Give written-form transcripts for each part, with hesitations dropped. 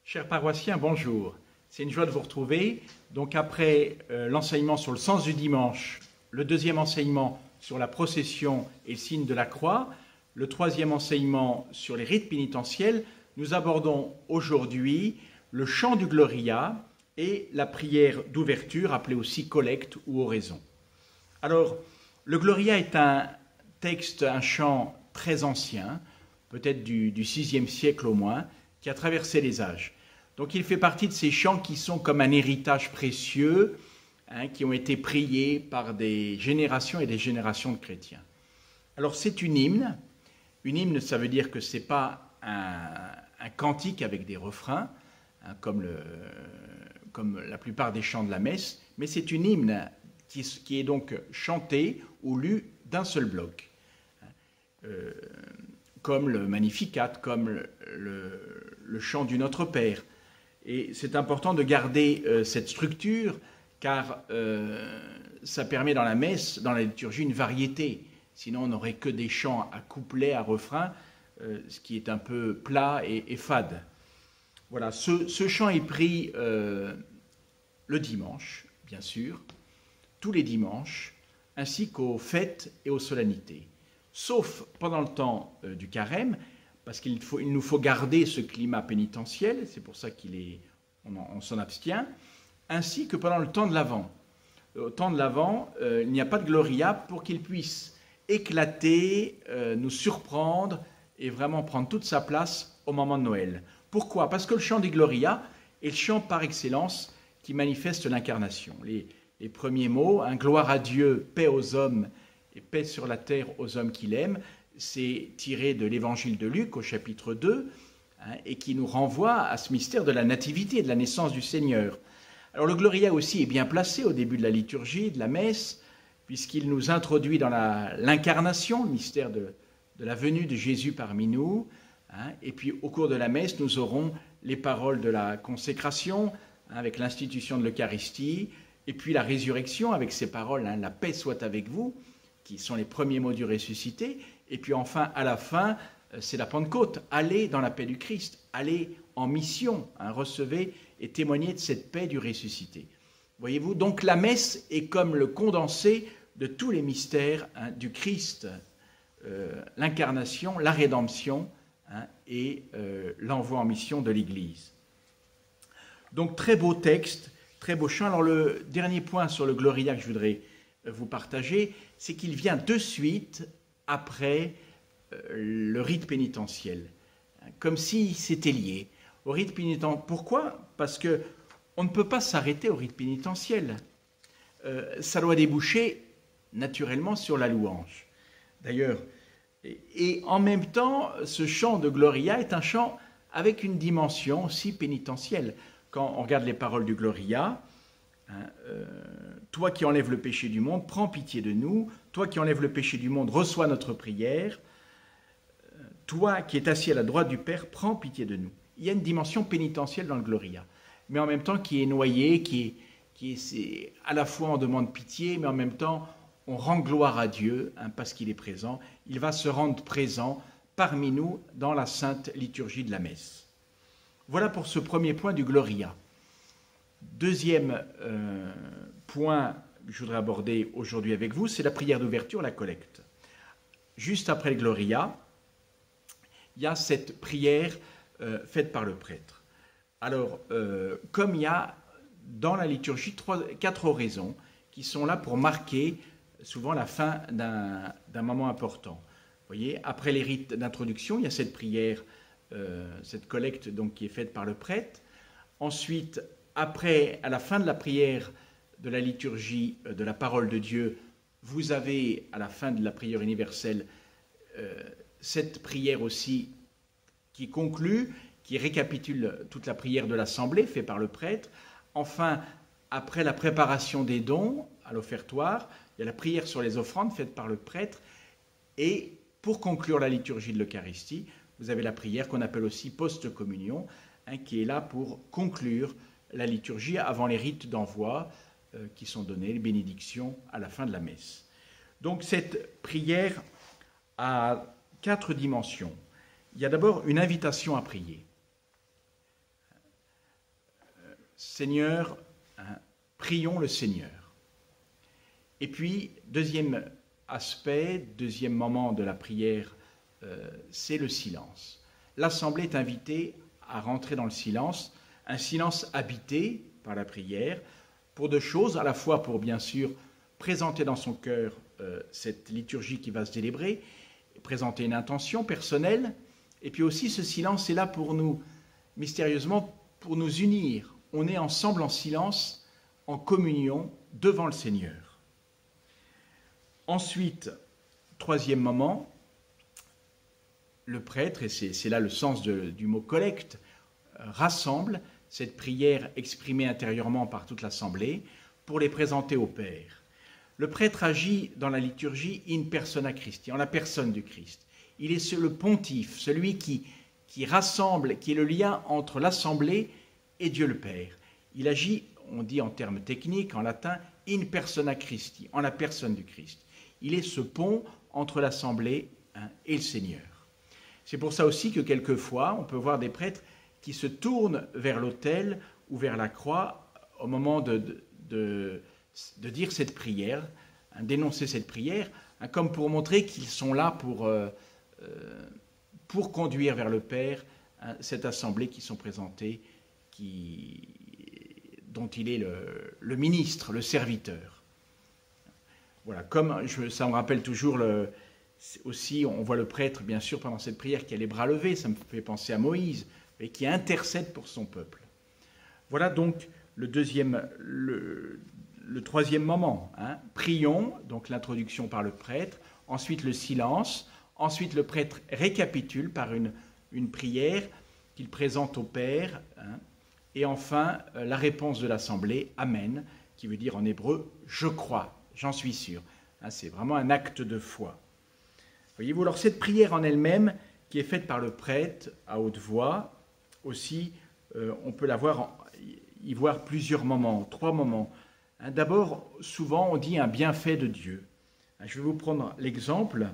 Chers paroissiens, bonjour. C'est une joie de vous retrouver. Donc après l'enseignement sur le sens du dimanche, le deuxième enseignement sur la procession et le signe de la croix, le troisième enseignement sur les rites pénitentiels, nous abordons aujourd'hui le chant du Gloria et la prière d'ouverture, appelée aussi collecte ou oraison. Alors, le Gloria est un texte, un chant très ancien, peut-être du VIe siècle au moins, qui a traversé les âges. Donc il fait partie de ces chants qui sont comme un héritage précieux, qui ont été priés par des générations et des générations de chrétiens. Alors c'est une hymne. Une hymne, ça veut dire que ce n'est pas un cantique avec des refrains, comme la plupart des chants de la messe, mais c'est une hymne qui est donc chantée ou lue d'un seul bloc, comme le Magnificat, comme le chant du Notre Père. Et c'est important de garder cette structure, car ça permet dans la messe, dans la liturgie, une variété. Sinon, on n'aurait que des chants à couplets, à refrains, ce qui est un peu plat et fade. Voilà, ce chant est pris le dimanche, bien sûr, tous les dimanches, ainsi qu'aux fêtes et aux solennités. Sauf pendant le temps du carême, parce qu'il nous faut garder ce climat pénitentiel, c'est pour ça on s'en abstient, ainsi que pendant le temps de l'Avent. Au temps de l'Avent, il n'y a pas de Gloria pour qu'il puisse éclater, nous surprendre et vraiment prendre toute sa place au moment de Noël. Pourquoi ? Parce que le chant des Gloria est le chant par excellence qui manifeste l'incarnation. Les premiers mots, gloire à Dieu, paix aux hommes et paix sur la terre aux hommes qu'il aime, c'est tiré de l'évangile de Luc au chapitre 2, et qui nous renvoie à ce mystère de la nativité, de la naissance du Seigneur. Alors le Gloria aussi est bien placé au début de la liturgie, de la messe, puisqu'il nous introduit dans l'incarnation, le mystère de la venue de Jésus parmi nous. Et puis au cours de la messe, nous aurons les paroles de la consécration, avec l'institution de l'Eucharistie, et puis la résurrection avec ces paroles, la paix soit avec vous, qui sont les premiers mots du ressuscité. Et puis enfin, à la fin, c'est la Pentecôte. Allez dans la paix du Christ, allez en mission, recevez et témoignez de cette paix du ressuscité. Voyez-vous, donc la messe est comme le condensé de tous les mystères du Christ, l'incarnation, la rédemption et l'envoi en mission de l'Église. Donc très beau texte, très beau chant. Alors le dernier point sur le Gloria que je voudrais vous partager, c'est qu'il vient de suite après le rite pénitentiel, comme si c'était lié au rite pénitentiel. Pourquoi ? Parce que on ne peut pas s'arrêter au rite pénitentiel. Ça doit déboucher naturellement sur la louange. D'ailleurs, et en même temps, ce chant de Gloria est un chant avec une dimension aussi pénitentielle. Quand on regarde les paroles du Gloria, toi qui enlèves le péché du monde, prends pitié de nous. Toi qui enlèves le péché du monde, reçois notre prière. Toi qui es assis à la droite du Père, prends pitié de nous. Il y a une dimension pénitentielle dans le Gloria, mais en même temps qui est noyée, qui est à la fois on demande pitié, mais en même temps on rend gloire à Dieu parce qu'il est présent. Il va se rendre présent parmi nous dans la sainte liturgie de la messe. Voilà pour ce premier point du Gloria. Deuxième point que je voudrais aborder aujourd'hui avec vous, c'est la prière d'ouverture, la collecte. Juste après le Gloria, il y a cette prière faite par le prêtre. Alors, comme il y a dans la liturgie 4 oraisons qui sont là pour marquer souvent la fin d'un moment important. Vous voyez, après les rites d'introduction, il y a cette prière, cette collecte donc, qui est faite par le prêtre. Ensuite, à la fin de la prière de la liturgie de la parole de Dieu, vous avez, à la fin de la prière universelle, cette prière aussi qui conclut, qui récapitule toute la prière de l'Assemblée faite par le prêtre. Enfin, après la préparation des dons à l'offertoire, il y a la prière sur les offrandes faite par le prêtre. Et pour conclure la liturgie de l'Eucharistie, vous avez la prière qu'on appelle aussi post-communion, qui est là pour conclure la liturgie avant les rites d'envoi qui sont donnés, les bénédictions à la fin de la messe. Donc cette prière a 4 dimensions. Il y a d'abord une invitation à prier. Seigneur, prions le Seigneur. Et puis, deuxième aspect, deuxième moment de la prière, c'est le silence. L'Assemblée est invitée à rentrer dans le silence, un silence habité par la prière, pour deux choses, à la fois pour bien sûr présenter dans son cœur cette liturgie qui va se célébrer, présenter une intention personnelle, et puis aussi ce silence est là pour nous, mystérieusement, pour nous unir. On est ensemble en silence, en communion, devant le Seigneur. Ensuite, troisième moment, le prêtre, et c'est là le sens du mot collecte, rassemble cette prière exprimée intérieurement par toute l'Assemblée pour les présenter au Père. Le prêtre agit dans la liturgie in persona Christi, en la personne du Christ. Il est le pontife, celui qui rassemble, qui est le lien entre l'Assemblée et Dieu le Père. Il agit, on dit en termes techniques, en latin, in persona Christi, en la personne du Christ. Il est ce pont entre l'Assemblée et le Seigneur. C'est pour ça aussi que quelquefois, on peut voir des prêtres qui se tournent vers l'autel ou vers la croix au moment de dire cette prière, d'énoncer cette prière, comme pour montrer qu'ils sont là pour conduire vers le Père cette assemblée qui sont présentées, dont il est le ministre, le serviteur. Voilà, ça me rappelle toujours aussi, on voit le prêtre, bien sûr, pendant cette prière qui a les bras levés, ça me fait penser à Moïse, et qui intercède pour son peuple. Voilà donc le troisième moment. Prions, donc l'introduction par le prêtre, ensuite le silence, ensuite le prêtre récapitule par une prière qu'il présente au Père, et enfin la réponse de l'Assemblée, Amen, qui veut dire en hébreu « je crois ». J'en suis sûr. C'est vraiment un acte de foi. Voyez-vous, alors cette prière en elle-même, qui est faite par le prêtre à haute voix, aussi, on peut y voir plusieurs moments, 3 moments. D'abord, souvent, on dit un bienfait de Dieu. Je vais vous prendre l'exemple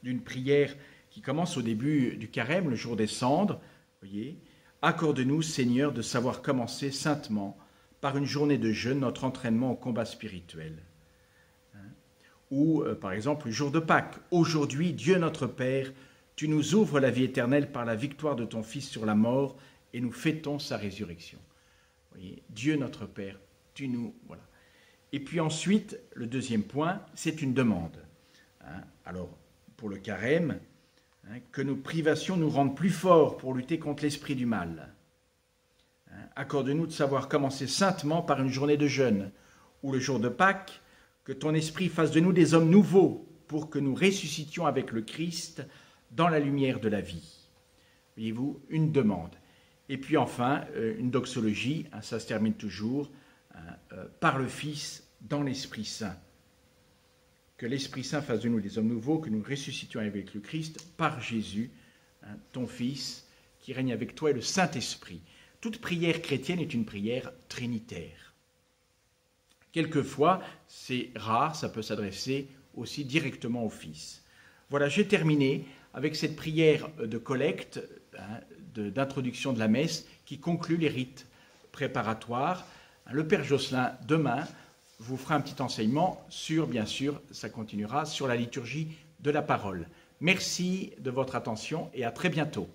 d'une prière qui commence au début du carême, le jour des cendres. Voyez, accorde-nous, Seigneur, de savoir commencer saintement, par une journée de jeûne, notre entraînement au combat spirituel. Ou, par exemple, le jour de Pâques. Aujourd'hui, Dieu notre Père, tu nous ouvres la vie éternelle par la victoire de ton Fils sur la mort et nous fêtons sa résurrection. Vous voyez, Dieu notre Père, tu nous... Voilà. Et puis ensuite, le deuxième point, c'est une demande. Alors, pour le carême, que nos privations nous rendent plus forts pour lutter contre l'esprit du mal. Accorde-nous de savoir commencer saintement par une journée de jeûne. Ou le jour de Pâques, que ton esprit fasse de nous des hommes nouveaux pour que nous ressuscitions avec le Christ dans la lumière de la vie. Voyez-vous, une demande. Et puis enfin, une doxologie, ça se termine toujours, par le Fils dans l'Esprit Saint. Que l'Esprit Saint fasse de nous des hommes nouveaux, que nous ressuscitions avec le Christ par Jésus, ton Fils, qui règne avec toi et le Saint-Esprit. Toute prière chrétienne est une prière trinitaire. Quelquefois, c'est rare, ça peut s'adresser aussi directement au Fils. Voilà, j'ai terminé avec cette prière de collecte, d'introduction de la messe, qui conclut les rites préparatoires. Le Père Josselin, demain, vous fera un petit enseignement sur, bien sûr, ça continuera, sur la liturgie de la parole. Merci de votre attention et à très bientôt.